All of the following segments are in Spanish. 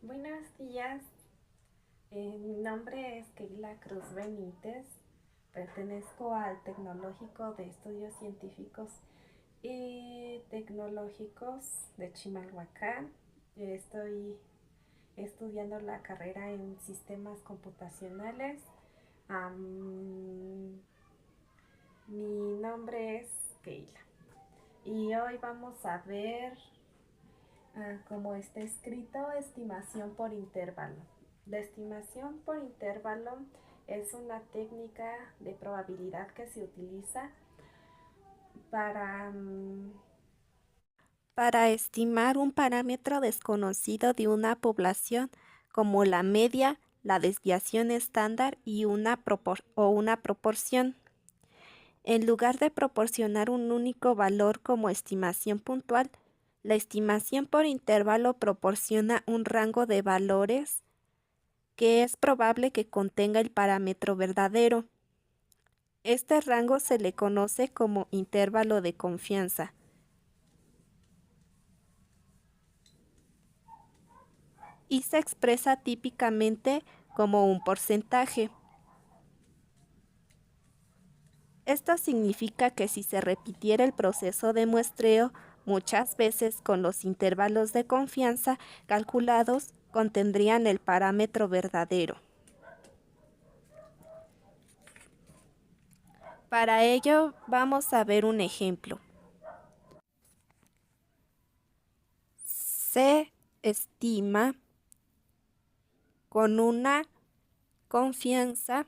Buenos días, mi nombre es Keila Cruz Benítez, pertenezco al Tecnológico de Estudios Científicos y Tecnológicos de Chimalhuacán. Estoy estudiando la carrera en sistemas computacionales. Mi nombre es Keila y hoy vamos a ver como está escrito, estimación por intervalo. La estimación por intervalo es una técnica de probabilidad que se utiliza para, para estimar un parámetro desconocido de una población, como la media, la desviación estándar y una proporción. En lugar de proporcionar un único valor como estimación puntual, la estimación por intervalo proporciona un rango de valores que es probable que contenga el parámetro verdadero. Este rango se le conoce como intervalo de confianza. Y se expresa típicamente como un porcentaje. Esto significa que si se repitiera el proceso de muestreo muchas veces con los intervalos de confianza calculados, contendrían el parámetro verdadero. Para ello vamos a ver un ejemplo. Se estima con una confianza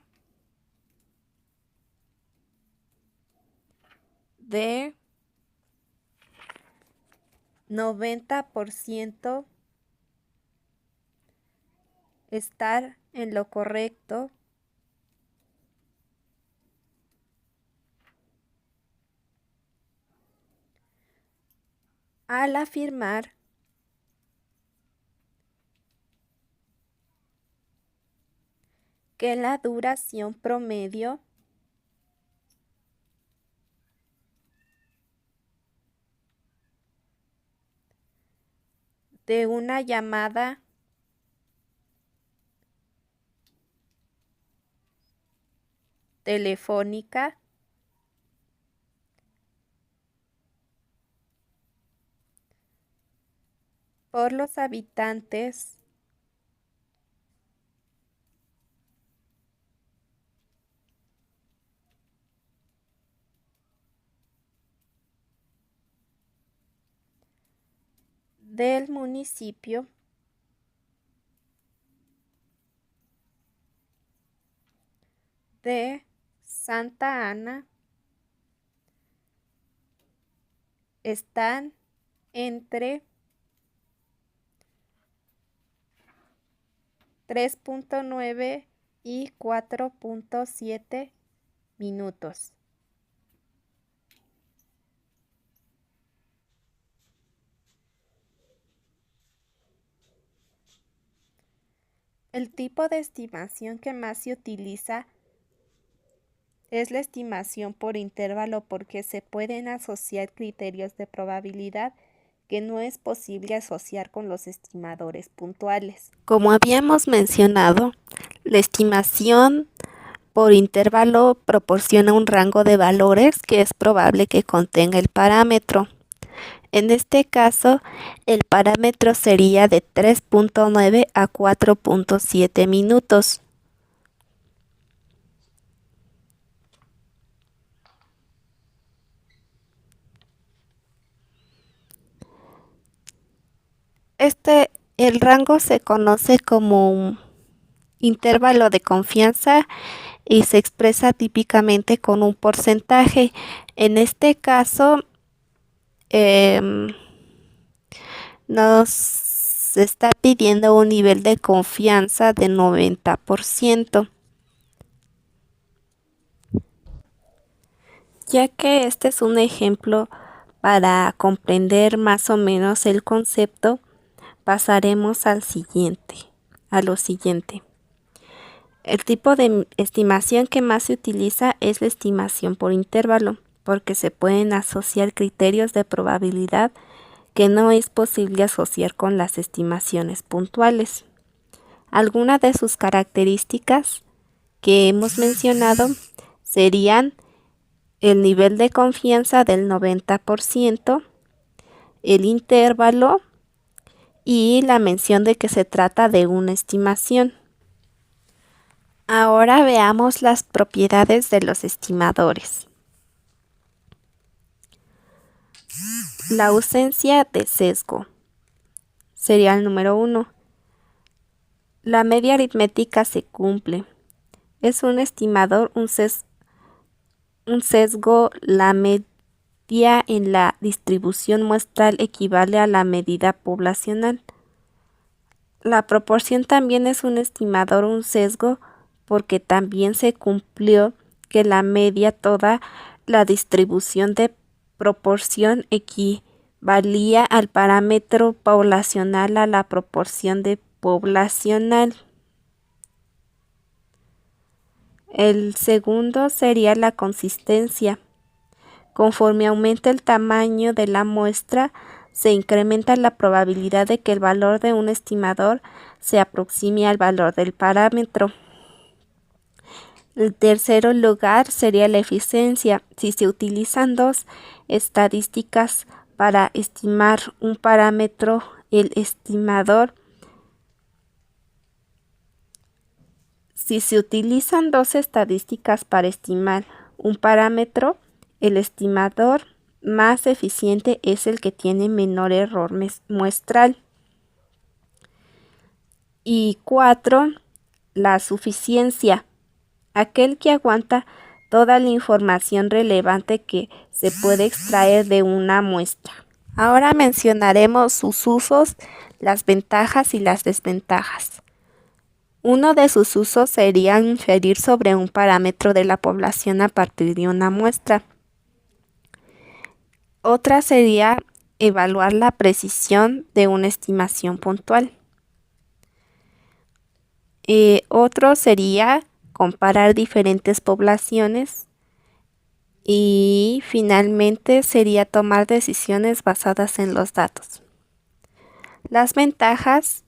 de 90% estar en lo correcto al afirmar que la duración promedio de una llamada telefónica por los habitantes del municipio de Santa Ana están entre 3.9 y 4.7 minutos. El tipo de estimación que más se utiliza es la estimación por intervalo porque se pueden asociar criterios de probabilidad que no es posible asociar con los estimadores puntuales. Como habíamos mencionado, la estimación por intervalo proporciona un rango de valores que es probable que contenga el parámetro. En este caso, el parámetro sería de 3.9 a 4.7 minutos. El rango se conoce como un intervalo de confianza y se expresa típicamente con un porcentaje. En este caso, nos está pidiendo un nivel de confianza de 90%. Ya que este es un ejemplo para comprender más o menos el concepto, pasaremos a lo siguiente. El tipo de estimación que más se utiliza es la estimación por intervalo, porque se pueden asociar criterios de probabilidad que no es posible asociar con las estimaciones puntuales. Algunas de sus características que hemos mencionado serían el nivel de confianza del 90%, el intervalo y la mención de que se trata de una estimación. Ahora veamos las propiedades de los estimadores. La ausencia de sesgo sería el número 1. La media aritmética se cumple. Es un estimador, un sesgo, la media en la distribución muestral equivale a la medida poblacional. La proporción también es un estimador, un sesgo, porque también se cumplió que la media toda la distribución de proporción equivalía al parámetro poblacional a la proporción de poblacional. El segundo sería la consistencia. Conforme aumenta el tamaño de la muestra, se incrementa la probabilidad de que el valor de un estimador se aproxime al valor del parámetro. El tercer lugar sería la eficiencia. Si se utilizan dos estadísticas para estimar un parámetro, el estimador Si se utilizan dos estadísticas para estimar un parámetro, el estimador más eficiente es el que tiene menor error muestral. Y 4. La suficiencia. Aquel que aguanta toda la información relevante que se puede extraer de una muestra. Ahora mencionaremos sus usos, las ventajas y las desventajas. Uno de sus usos sería inferir sobre un parámetro de la población a partir de una muestra. Otra sería evaluar la precisión de una estimación puntual. Otro sería comparar diferentes poblaciones. Y finalmente sería tomar decisiones basadas en los datos. Las ventajas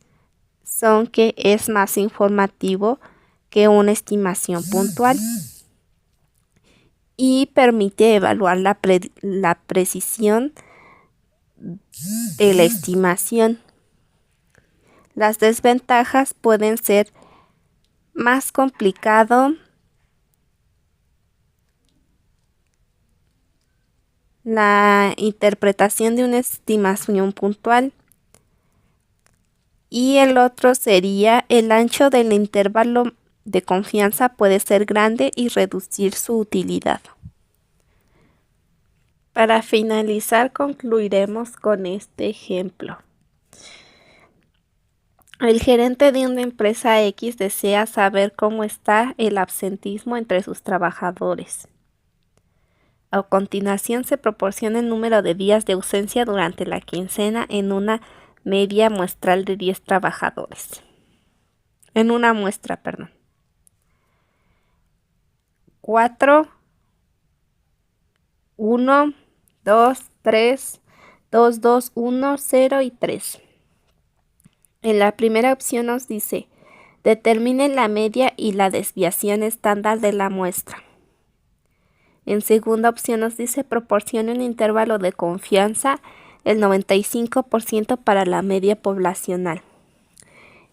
son que es más informativo que una estimación puntual y permite evaluar la precisión de la estimación. Las desventajas pueden ser más complicado la interpretación de una estimación puntual. Y el otro sería el ancho del intervalo de confianza puede ser grande y reducir su utilidad. Para finalizar, concluiremos con este ejemplo. El gerente de una empresa X desea saber cómo está el absentismo entre sus trabajadores. A continuación se proporciona el número de días de ausencia durante la quincena en una media muestral de 10 trabajadores. En una muestra, perdón. 4, 1, 2, 3, 2, 2, 1, 0 y 3. En la primera opción nos dice, determine la media y la desviación estándar de la muestra. En segunda opción nos dice, proporcione un intervalo de confianza el 95% para la media poblacional.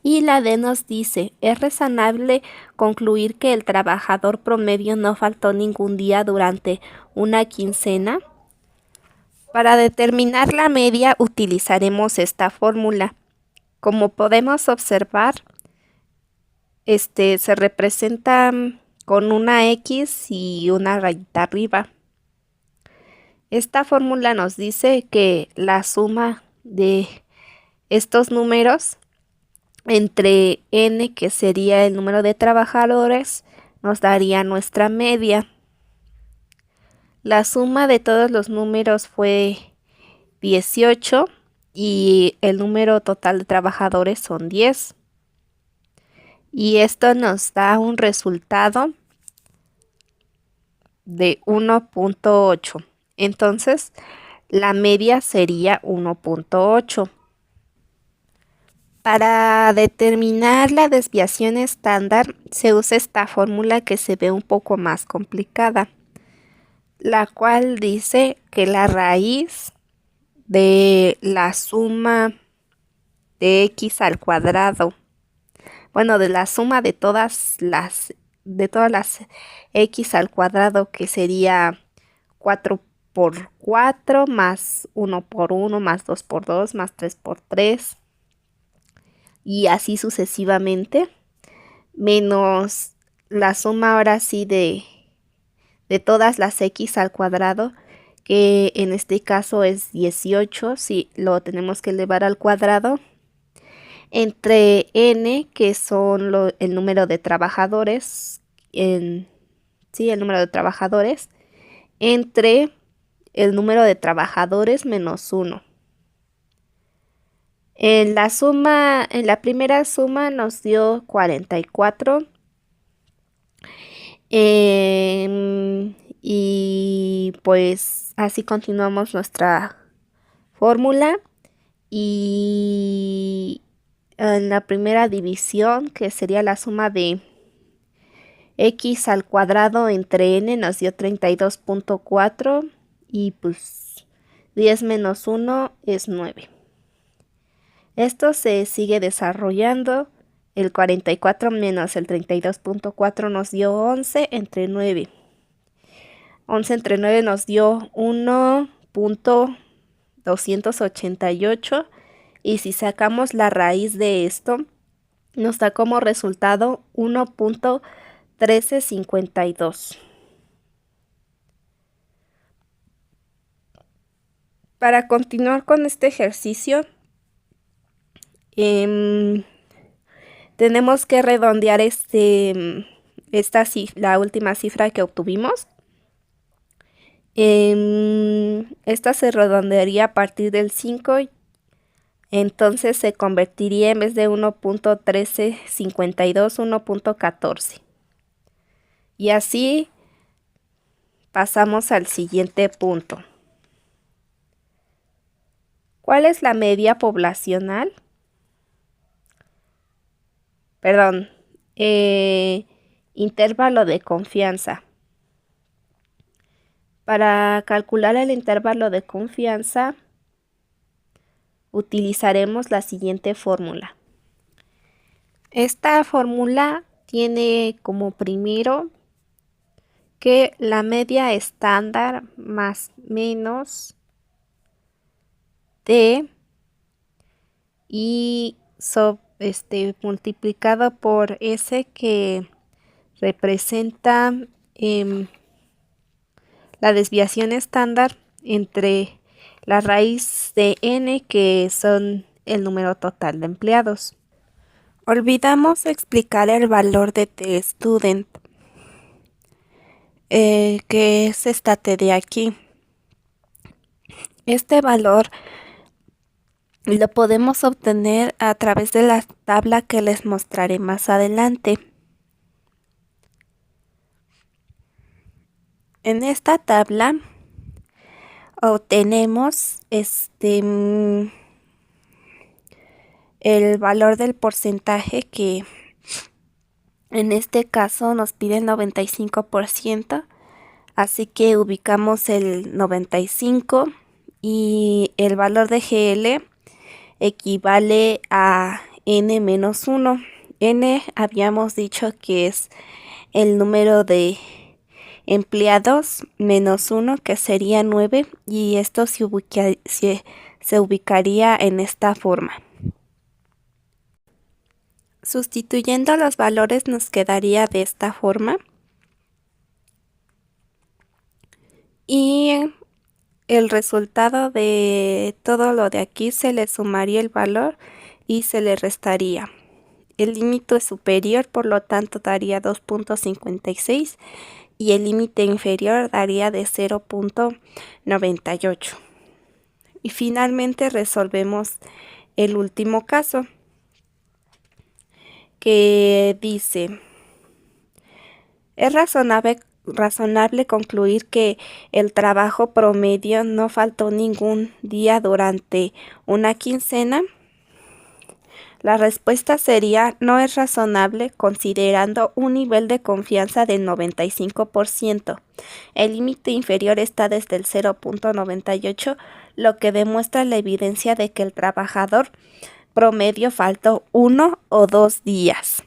Y la D nos dice, es razonable concluir que el trabajador promedio no faltó ningún día durante una quincena. Para determinar la media utilizaremos esta fórmula. Como podemos observar, se representa con una X y una rayita arriba. Esta fórmula nos dice que la suma de estos números entre n, que sería el número de trabajadores, nos daría nuestra media. La suma de todos los números fue 18 y el número total de trabajadores son 10. Y esto nos da un resultado de 1.8. Entonces, la media sería 1.8. Para determinar la desviación estándar se usa esta fórmula que se ve un poco más complicada, la cual dice que la raíz de la suma de x al cuadrado, bueno, de la suma de todas las x al cuadrado, que sería 4 por 4 más 1 por 1 más 2 por 2 más 3 por 3 y así sucesivamente, menos la suma ahora sí de todas las x al cuadrado, que en este caso es 18 si lo tenemos que elevar al cuadrado, entre n, que son el número de trabajadores, el número de trabajadores, entre el número de trabajadores menos 1. En la primera suma nos dio 44. Y pues así continuamos nuestra fórmula. Y en la primera división, que sería la suma de x al cuadrado entre n, nos dio 32.4 y pues 10 menos 1 es 9. Esto se sigue desarrollando. El 44 menos el 32.4 nos dio 11 entre 9. 11 entre 9 nos dio 1.288 y si sacamos la raíz de esto, nos da como resultado 1.1352. Para continuar con este ejercicio, tenemos que redondear la última cifra que obtuvimos. Esta se redondearía a partir del 5, entonces se convertiría en vez de 1.1352, 1.14. Y así pasamos al siguiente punto. ¿Cuál es la media poblacional? Perdón, intervalo de confianza. Para calcular el intervalo de confianza utilizaremos la siguiente fórmula. Esta fórmula tiene como primero que la media estándar más menos t y multiplicado por s, que representa la desviación estándar entre la raíz de n, que son el número total de empleados. Olvidamos explicar el valor de tStudent, que es esta t de aquí. Este valor lo podemos obtener a través de la tabla que les mostraré más adelante. En esta tabla obtenemos el valor del porcentaje, que en este caso nos pide el 95%, así que ubicamos el 95 y el valor de GL equivale a n menos 1. N habíamos dicho que es el número de empleados menos 1, que sería 9, y esto se ubicaría en esta forma. Sustituyendo los valores nos quedaría de esta forma. Y el resultado de todo lo de aquí, se le sumaría el valor y se le restaría. El límite es superior, por lo tanto daría 2.56 y el límite inferior daría de 0.98. Y finalmente resolvemos el último caso, que dice: es razonable concluir que el trabajo promedio no faltó ningún día durante una quincena. La respuesta sería no es razonable considerando un nivel de confianza del 95%. El límite inferior está desde el 0.98, lo que demuestra la evidencia de que el trabajador promedio faltó 1 o 2 días.